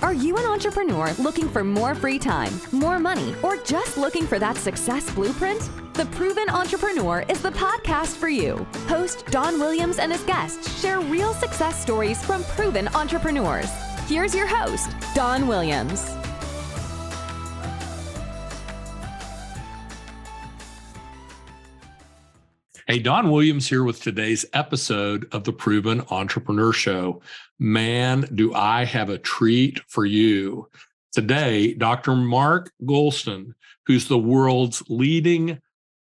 Are you an entrepreneur looking for more free time, more money, or just looking for that success blueprint? The Proven Entrepreneur is the podcast for you. Host Don Williams and his guests share real success stories from proven entrepreneurs. Here's your host, Don Williams. Hey, Don Williams here with today's episode of the Proven Entrepreneur Show. Man, do I have a treat for you. Today, Dr. Mark Goulston, who's the world's leading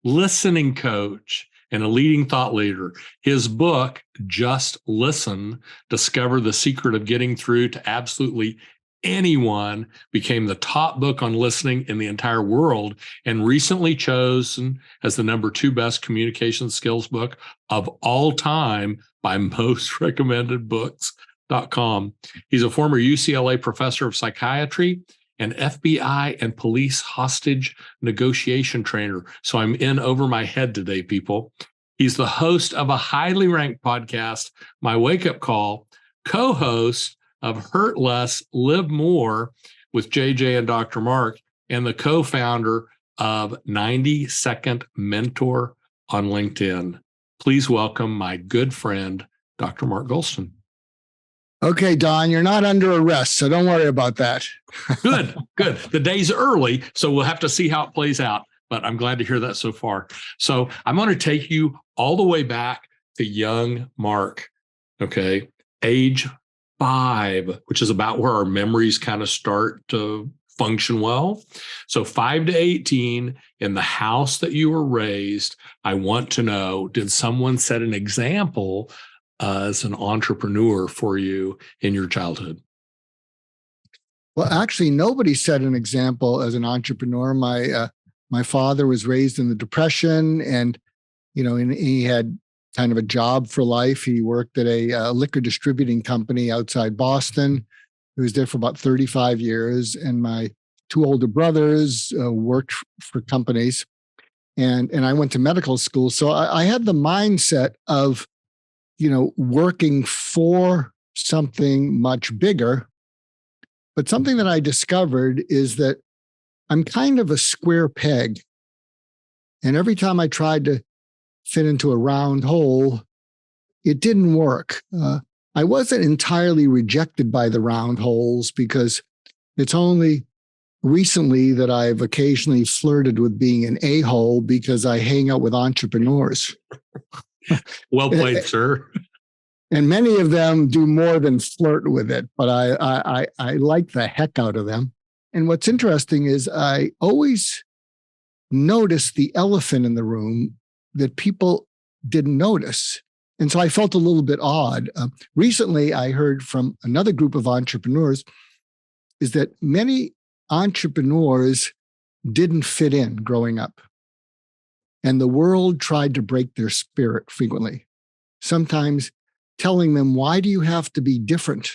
listening coach and a leading thought leader. His book, Just Listen, Discover the Secret of Getting Through to Absolutely Anyone, became the top book on listening in the entire world and recently chosen as the number 2 best communication skills book of all time by most recommended books.com. He's a former UCLA professor of psychiatry and FBI and police hostage negotiation trainer. So I'm in over my head today, people. He's the host of a highly ranked podcast, My Wake Up Call, co-host of Hurt Less, Live More with JJ and Dr. Mark, and the co-founder of 90 Second Mentor on LinkedIn. Please welcome my good friend, Dr. Mark Goulston. Okay, Don, you're not under arrest, so don't worry about that. Good. The day's early, so we'll have to see how it plays out, but I'm glad to hear that so far. So I'm going to take you all the way back to young Mark, okay, age 5, which is about where our memories kind of start to function well. So 5 to 18, in the house that you were raised, I want to know, did someone set an example as an entrepreneur for you in your childhood? Well, actually, nobody set an example as an entrepreneur. My father was raised in the Depression, and he had kind of a job for life. He worked at a liquor distributing company outside Boston. He was there for about 35 years. And my 2 older brothers worked for companies. And I went to medical school. So I had the mindset of, working for something much bigger. But something that I discovered is that I'm kind of a square peg. And every time I tried to fit into a round hole, it didn't work. I wasn't entirely rejected by the round holes, because it's only recently that I've occasionally flirted with being an a-hole because I hang out with entrepreneurs. Well played, sir. And many of them do more than flirt with it, but I like the heck out of them. And what's interesting is I always notice the elephant in the room that people didn't notice. And so I felt a little bit odd. Recently, I heard from another group of entrepreneurs is that many entrepreneurs didn't fit in growing up. And the world tried to break their spirit frequently, sometimes telling them, why do you have to be different?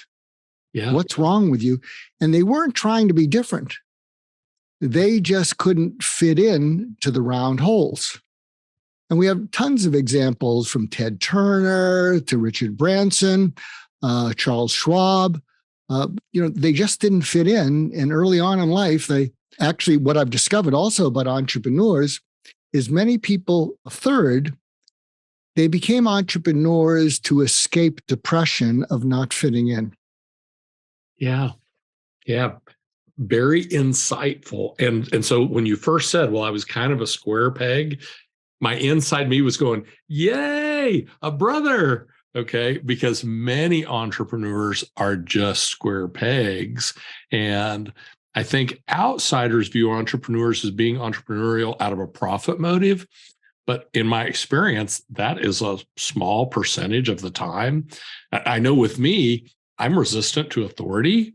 Yeah. What's wrong with you? And they weren't trying to be different. They just couldn't fit in to the round holes. And we have tons of examples from Ted Turner to Richard Branson, Charles Schwab. They just didn't fit in. And early on in life, what I've discovered also about entrepreneurs is many people, they became entrepreneurs to escape depression of not fitting in. Yeah. Very insightful. And so when you first said, well, I was kind of a square peg, my inside me was going, yay, a brother. Okay. Because many entrepreneurs are just square pegs. And I think outsiders view entrepreneurs as being entrepreneurial out of a profit motive. But in my experience, that is a small percentage of the time. I know with me, I'm resistant to authority.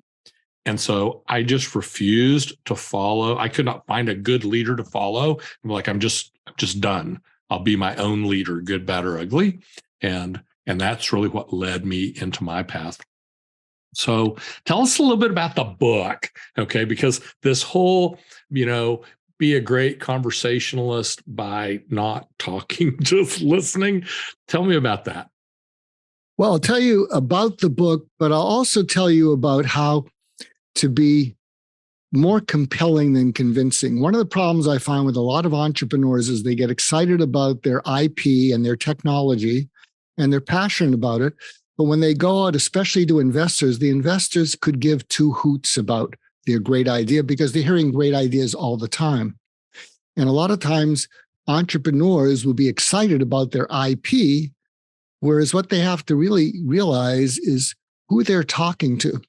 And so I just refused to follow. I could not find a good leader to follow. I'm like, I'm just done. I'll be my own leader, good, bad, or ugly. And that's really what led me into my path. So tell us a little bit about the book, okay? Because this whole, be a great conversationalist by not talking, just listening. Tell me about that. Well, I'll tell you about the book, but I'll also tell you about how to be more compelling than convincing. One of the problems I find with a lot of entrepreneurs is they get excited about their IP and their technology, and they're passionate about it. But when they go out, especially to investors, the investors could give two hoots about their great idea because they're hearing great ideas all the time. And a lot of times, entrepreneurs will be excited about their IP, whereas what they have to really realize is who they're talking to.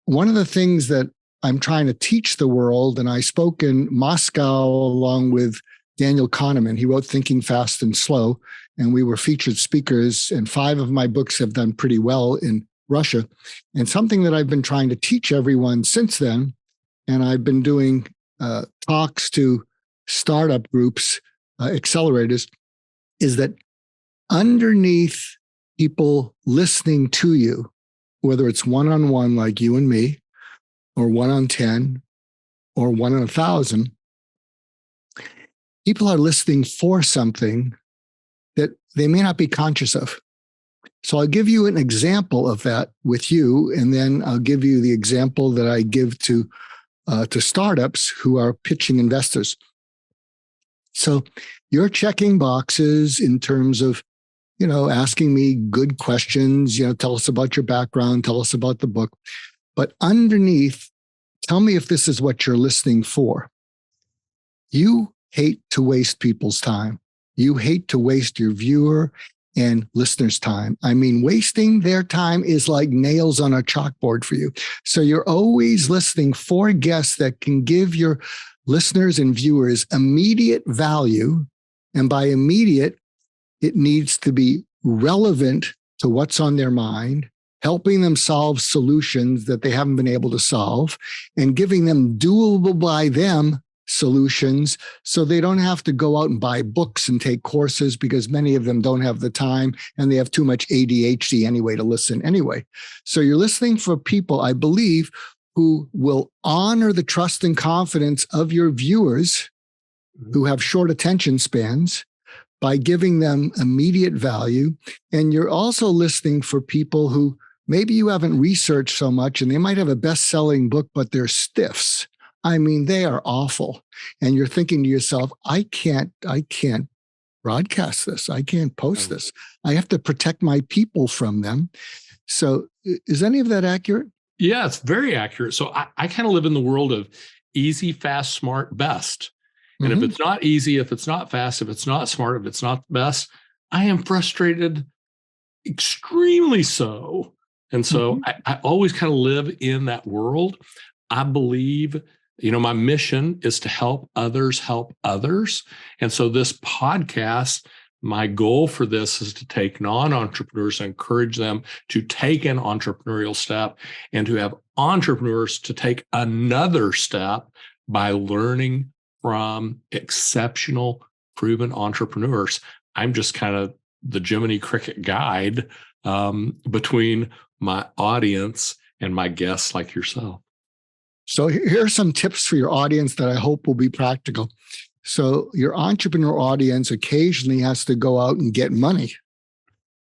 One of the things that I'm trying to teach the world, and I spoke in Moscow along with Daniel Kahneman. He wrote Thinking Fast and Slow, and we were featured speakers, and 5 of my books have done pretty well in Russia. And something that I've been trying to teach everyone since then, and I've been doing talks to startup groups, accelerators, is that underneath people listening to you, whether it's one-on-one like you and me, or 1 on 10, or 1 on 1,000, people are listening for something that they may not be conscious of. So I'll give you an example of that with you, and then I'll give you the example that I give to startups who are pitching investors. So you're checking boxes in terms of, asking me good questions, tell us about your background, tell us about the book. But underneath, tell me if this is what you're listening for. You hate to waste people's time. You hate to waste your viewer and listeners' time. I mean, wasting their time is like nails on a chalkboard for you. So you're always listening for guests that can give your listeners and viewers immediate value. And by immediate, it needs to be relevant to what's on their mind, helping them solve solutions that they haven't been able to solve, and giving them doable by them solutions so they don't have to go out and buy books and take courses because many of them don't have the time and they have too much ADHD anyway to listen anyway. So you're listening for people, I believe, who will honor the trust and confidence of your viewers who have short attention spans by giving them immediate value. And you're also listening for people who maybe you haven't researched so much and they might have a best-selling book, but they're stiffs. I mean, they are awful. And you're thinking to yourself, I can't broadcast this. I can't post this. I have to protect my people from them. So is any of that accurate? Yeah, it's very accurate. So I kind of live in the world of easy, fast, smart, best. And if it's not easy, if it's not fast, if it's not smart, if it's not the best, I am frustrated, extremely so. And so I always kind of live in that world. I believe, my mission is to help others. And so this podcast, my goal for this is to take non-entrepreneurs and encourage them to take an entrepreneurial step and to have entrepreneurs to take another step by learning from exceptional, proven entrepreneurs. I'm just kind of the Jiminy Cricket guide between my audience and my guests like yourself. So here's some tips for your audience that I hope will be practical. So your entrepreneur audience occasionally has to go out and get money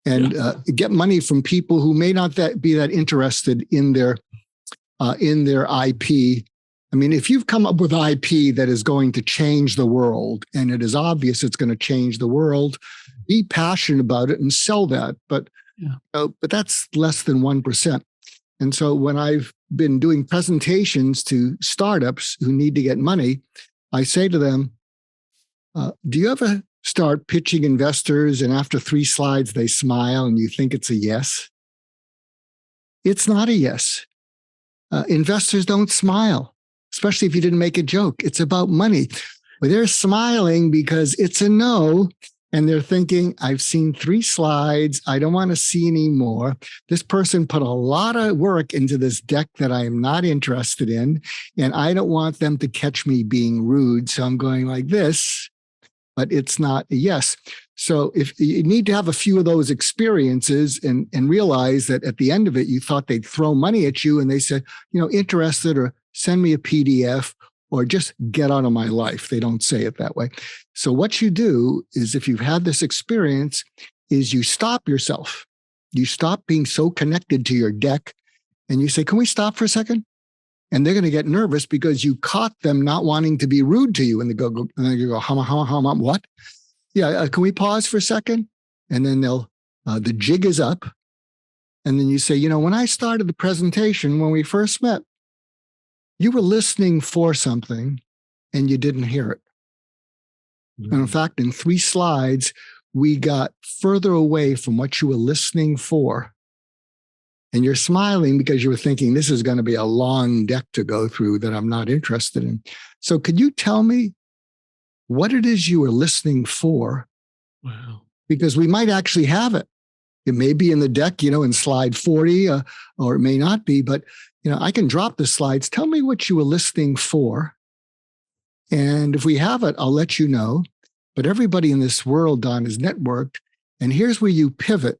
and get money from people who may not be that interested in their IP. I mean, if you've come up with IP that is going to change the world, and it is obvious it's going to change the world, be passionate about it and sell that. But that's less than 1%. And so when I've been doing presentations to startups who need to get money, I say to them, do you ever start pitching investors and after 3 slides they smile and you think it's a yes? It's not a yes. Investors don't smile, especially if you didn't make a joke. It's about money. But they're smiling because it's a no. And they're thinking, I've seen 3 slides. I don't want to see any more. This person put a lot of work into this deck that I am not interested in. And I don't want them to catch me being rude. So I'm going like this, but it's not a yes. So if you need to have a few of those experiences and realize that at the end of it, you thought they'd throw money at you and they said, interested, or send me a PDF, or just get out of my life. They don't say it that way. So what you do is, if you've had this experience, is you stop yourself. You stop being so connected to your deck and you say, can we stop for a second? and they're going to get nervous because you caught them not wanting to be rude to you. And they go, and then you go, what? Yeah. Can we pause for a second? And then the jig is up. And then you say, when I started the presentation, when we first met, you were listening for something and you didn't hear it. Mm-hmm. And in fact, in 3 slides, we got further away from what you were listening for. And you're smiling because you were thinking this is going to be a long deck to go through that I'm not interested in. So could you tell me what it is you were listening for? Wow. Because we might actually have it. It may be in the deck, in slide 40, or it may not be, but, I can drop the slides. Tell me what you were listening for. And if we have it, I'll let you know. But everybody in this world, Don, is networked. And here's where you pivot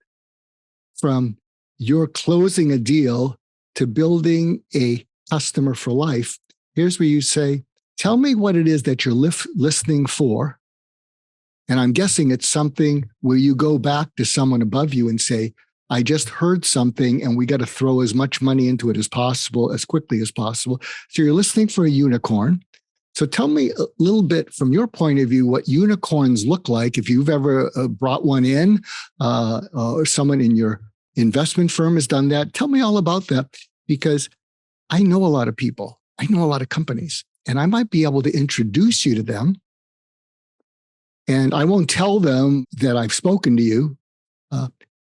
from you're closing a deal to building a customer for life. Here's where you say, tell me what it is that you're listening for. And I'm guessing it's something where you go back to someone above you and say, I just heard something and we got to throw as much money into it as possible, as quickly as possible. So you're listening for a unicorn. So tell me a little bit from your point of view, what unicorns look like. If you've ever brought one in, or someone in your investment firm has done that, tell me all about that, because I know a lot of people. I know a lot of companies, and I might be able to introduce you to them. And I won't tell them that I've spoken to you,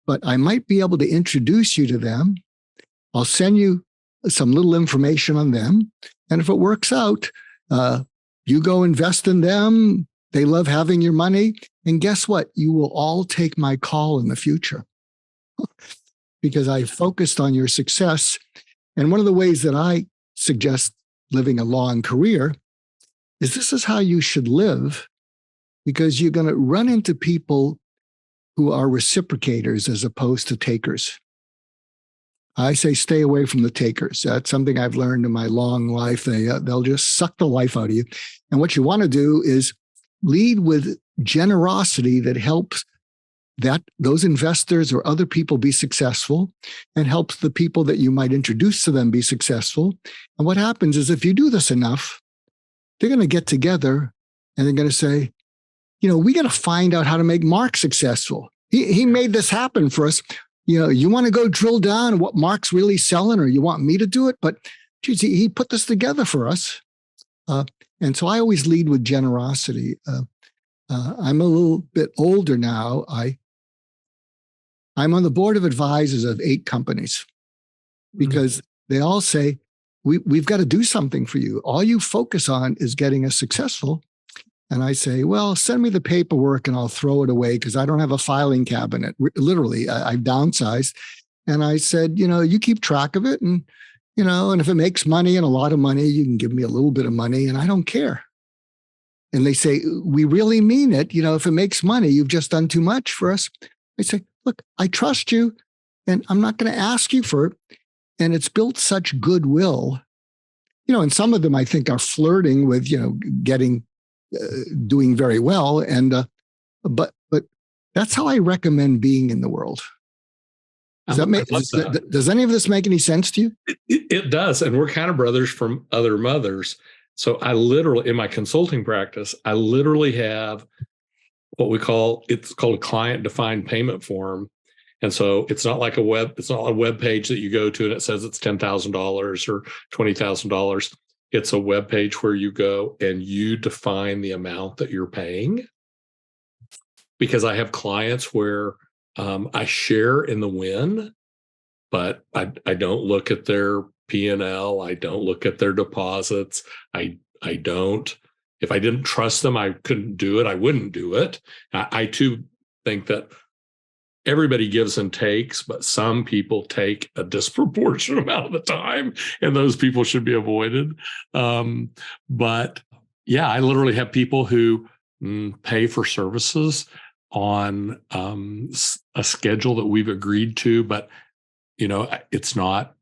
but I might be able to introduce you to them. I'll send you some little information on them. And if it works out, you go invest in them. They love having your money. And guess what? You will all take my call in the future because I focused on your success. And one of the ways that I suggest living a long career is this is how you should live, because you're going to run into people who are reciprocators as opposed to takers. I say stay away from the takers. That's something I've learned in my long life. They'll just suck the life out of you. And what you want to do is lead with generosity that helps those investors or other people be successful and helps the people that you might introduce to them be successful. And what happens is if you do this enough, they're going to get together and they're going to say, we got to find out how to make Mark successful. He made this happen for us. You want to go drill down what Mark's really selling, or you want me to do it? But geez, he put this together for us. And so I always lead with generosity. I'm a little bit older now. I'm on the board of advisors of 8 companies because they all say, we've got to do something for you. All you focus on is getting us successful. And I say, well, send me the paperwork and I'll throw it away because I don't have a filing cabinet. Literally, I've downsized. And I said, you keep track of it. And, and if it makes money and a lot of money, you can give me a little bit of money and I don't care. And they say, we really mean it. If it makes money, you've just done too much for us. I say, look, I trust you and I'm not going to ask you for it. And it's built such goodwill, and some of them I think are flirting with, doing very well. And, but that's how I recommend being in the world. Does any of this make any sense to you? It does. And we're kind of brothers from other mothers. So I literally, in my consulting practice, I literally have what it's called a client defined payment form. And so it's not a web page that you go to and it says it's $10,000 or $20,000. It's a web page where you go and you define the amount that you're paying. Because I have clients where I share in the win, but I don't look at their P&L. I don't look at their deposits. I don't. If I didn't trust them, I couldn't do it. I wouldn't do it. I too think that everybody gives and takes, but some people take a disproportionate amount of the time, and those people should be avoided. But yeah, I literally have people who pay for services on a schedule that we've agreed to, but it's not.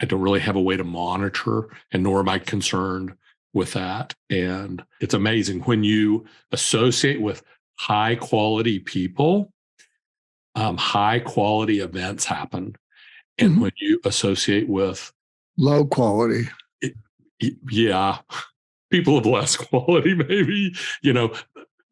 I don't really have a way to monitor, and nor am I concerned with that. And it's amazing when you associate with high quality people. High quality events happen. And when you associate with low quality, Yeah. People of less quality, maybe,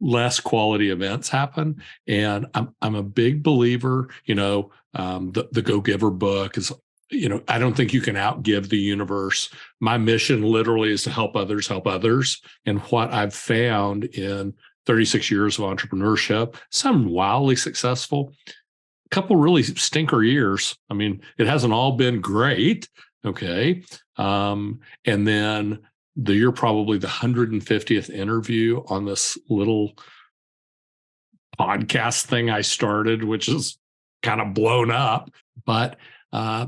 less quality events happen. And I'm a big believer, the Go Giver book is, I don't think you can outgive the universe. My mission literally is to help others help others. And what I've found in 36 years of entrepreneurship, some wildly successful, a couple really stinker years. I mean, it hasn't all been great. Okay. And then you're probably the 150th interview on this little podcast thing I started, which is kind of blown up. But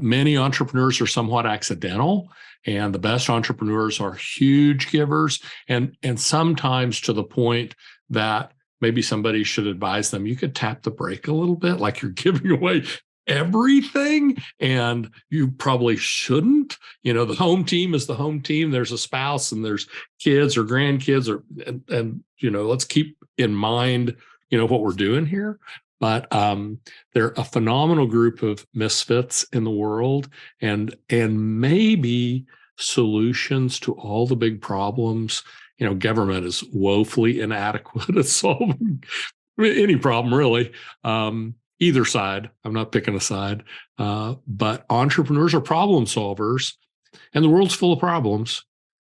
many entrepreneurs are somewhat accidental, and the best entrepreneurs are huge givers, and sometimes to the point that maybe somebody should advise them, you could tap the brake a little bit, like you're giving away everything, and you probably shouldn't. The home team is the home team. There's a spouse and there's kids or grandkids, and let's keep in mind, what we're doing here. But they're a phenomenal group of misfits in the world, and maybe solutions to all the big problems. Government is woefully inadequate at solving any problem, really. Either side. I'm not picking a side. But entrepreneurs are problem solvers, and the world's full of problems.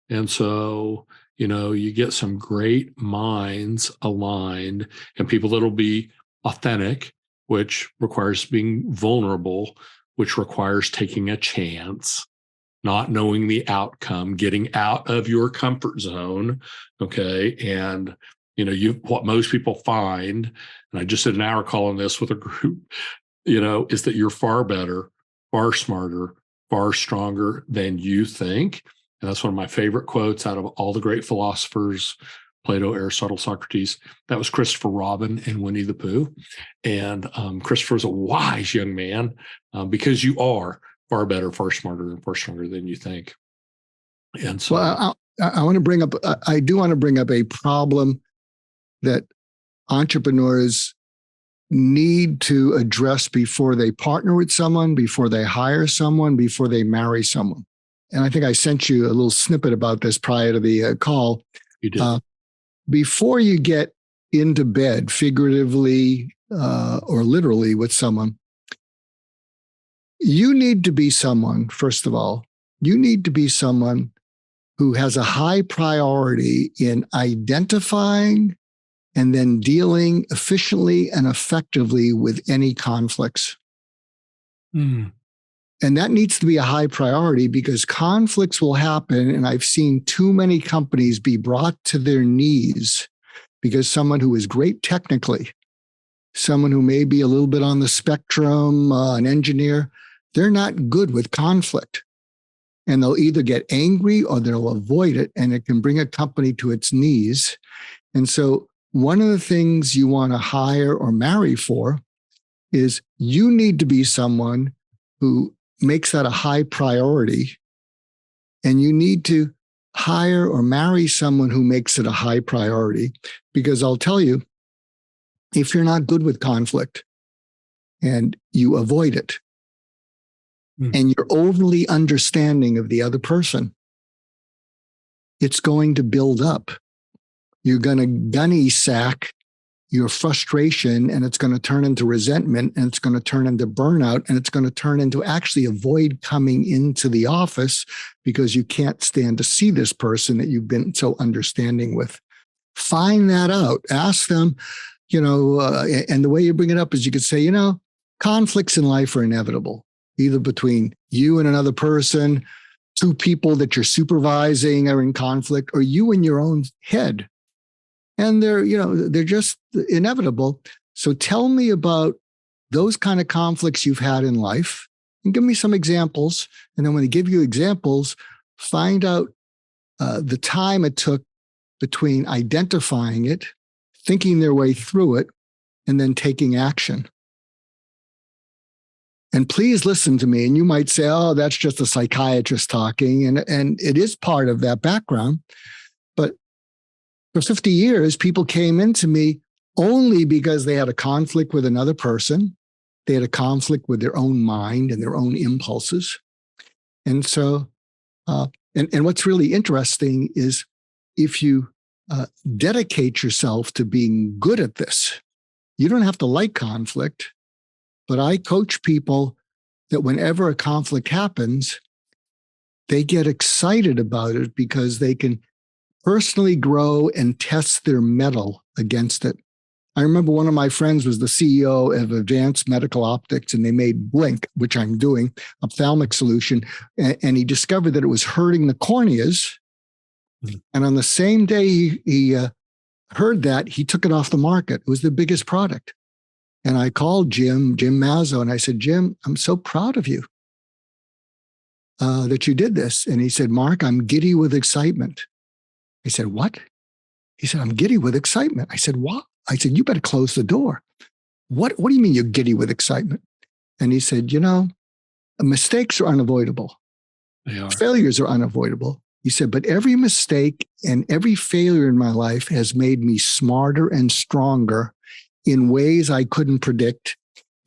And so, you get some great minds aligned, and people that'll be authentic, which requires being vulnerable, which requires taking a chance, not knowing the outcome, getting out of your comfort zone. Okay. And, what most people find, and I just did an hour call on this with a group, is that you're far better, far smarter, far stronger than you think. And that's one of my favorite quotes out of all the great philosophers, Plato, Aristotle, Socrates. That was Christopher Robin and Winnie the Pooh. And Christopher's a wise young man because you are far better, far smarter, and far stronger than you think. And so, well, I want to bring up. I do want to bring up a problem that entrepreneurs need to address before they partner with someone, before they hire someone, before they marry someone. And I think I sent you a little snippet about this prior to the call. You did. Before you get into bed, figuratively or literally, with someone, you need to be someone, first of all, you need to be someone who has a high priority in identifying and then dealing efficiently and effectively with any conflicts. Mm. And that needs to be a high priority because conflicts will happen. And I've seen too many companies be brought to their knees because someone who is great technically, someone who may be a little bit on the spectrum, an engineer, they're not good with conflict. And they'll either get angry or they'll avoid it. And it can bring a company to its knees. And so one of the things you want to hire or marry for is you need to be someone who makes that a high priority. And you need to hire or marry someone who makes it a high priority. Because I'll tell you, if you're not good with conflict and you avoid it, and you're overly understanding of the other person, it's going to build up. You're going to gunny sack your frustration, and it's going to turn into resentment, and it's going to turn into burnout, and it's going to turn into actually avoid coming into the office because you can't stand to see this person that you've been so understanding with. Find that out. Ask them, and the way you bring it up is you could say, conflicts in life are inevitable, either between you and another person, two people that you're supervising are in conflict, or you in your own head. And they're just inevitable. So tell me about those kind of conflicts you've had in life and give me some examples. And then when I give you examples, find out the time it took between identifying it, thinking their way through it, and then taking action. And please listen to me. And you might say, oh, that's just a psychiatrist talking. And it is part of that background. But for 50 years, people came into me only because they had a conflict with another person. They had a conflict with their own mind and their own impulses. And so And what's really interesting is if you dedicate yourself to being good at this, you don't have to like conflict, but I coach people that whenever a conflict happens, they get excited about it because they can personally grow and test their mettle against it. I remember one of my friends was the CEO of Advanced Medical Optics, and they made Blink, which I'm doing, ophthalmic solution, and he discovered that it was hurting the corneas. And on the same day he heard that, he took it off the market. It was the biggest product. And I called Jim Mazzo, and I said, Jim, I'm so proud of you that you did this. And he said, Mark, I'm giddy with excitement. I said, what? He said, I'm giddy with excitement. I said, what? I said, you better close the door. What do you mean you're giddy with excitement? And he said, mistakes are unavoidable. They are. Failures are unavoidable. He said, but every mistake and every failure in my life has made me smarter and stronger in ways I couldn't predict.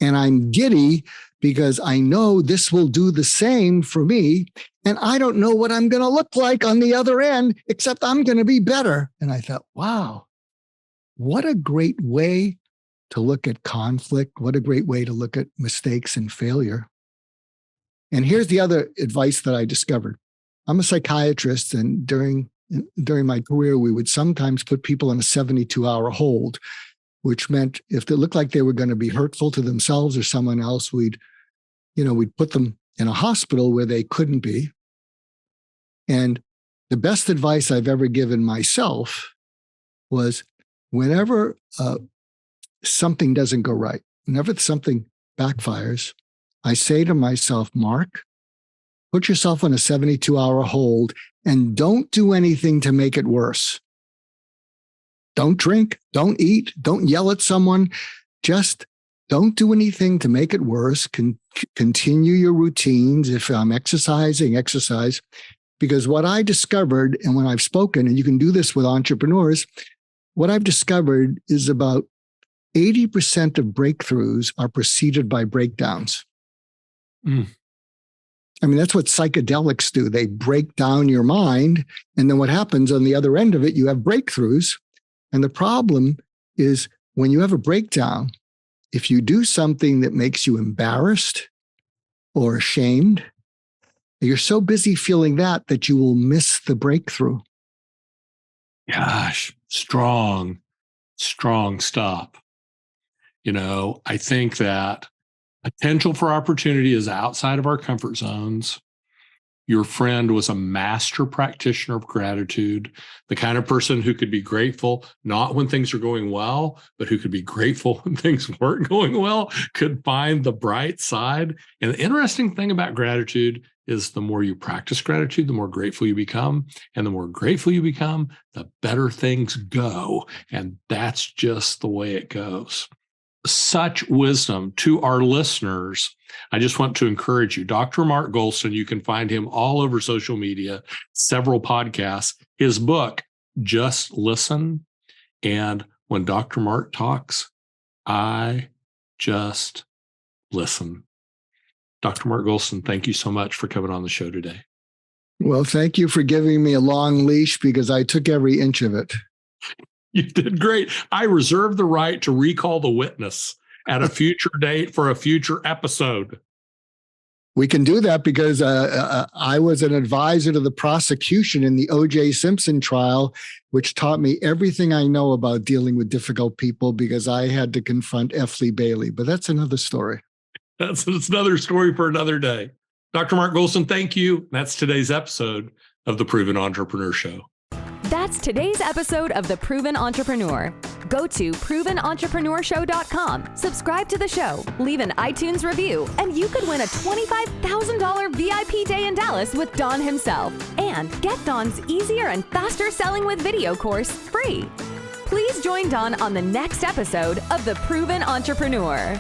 And I'm giddy because I know this will do the same for me. And I don't know what I'm going to look like on the other end, except I'm going to be better. And I thought, wow, what a great way to look at conflict. What a great way to look at mistakes and failure. And here's the other advice that I discovered. I'm a psychiatrist, and during my career, we would sometimes put people on a 72-hour hold, which meant if they looked like they were going to be hurtful to themselves or someone else, we'd put them in a hospital where they couldn't be. And the best advice I've ever given myself was whenever something doesn't go right, whenever something backfires, I say to myself, Mark, put yourself on a 72-hour hold and don't do anything to make it worse. Don't drink, don't eat, don't yell at someone. Just don't do anything to make it worse. Continue your routines. If I'm exercising, exercise. Because what I discovered, and when I've spoken, and you can do this with entrepreneurs, what I've discovered is about 80% of breakthroughs are preceded by breakdowns. I mean, that's what psychedelics do. They break down your mind. And then what happens on the other end of it, you have breakthroughs. And the problem is when you have a breakdown, if you do something that makes you embarrassed or ashamed, you're so busy feeling that you will miss the breakthrough. Gosh, strong stuff. I think that potential for opportunity is outside of our comfort zones. Your friend was a master practitioner of gratitude, the kind of person who could be grateful, not when things are going well, but who could be grateful when things weren't going well, could find the bright side. And the interesting thing about gratitude is the more you practice gratitude, the more grateful you become. And the more grateful you become, the better things go. And that's just the way it goes. Such wisdom to our listeners. I just want to encourage you. Dr. Mark Goulston, you can find him all over social media, several podcasts. His book, Just Listen. And when Dr. Mark talks, I just listen. Dr. Mark Goulston, thank you so much for coming on the show today. Well, thank you for giving me a long leash because I took every inch of it. You did great. I reserve the right to recall the witness at a future date for a future episode. We can do that because I was an advisor to the prosecution in the O.J. Simpson trial, which taught me everything I know about dealing with difficult people because I had to confront F. Lee Bailey. But that's another story. That's another story for another day. Dr. Mark Goulston, thank you. That's today's episode of the Proven Entrepreneur Show. That's today's episode of The Proven Entrepreneur. Go to ProvenEntrepreneurShow.com, subscribe to the show, leave an iTunes review, and you could win a $25,000 VIP day in Dallas with Don himself. And get Don's easier and faster selling with video course free. Please join Don on the next episode of The Proven Entrepreneur.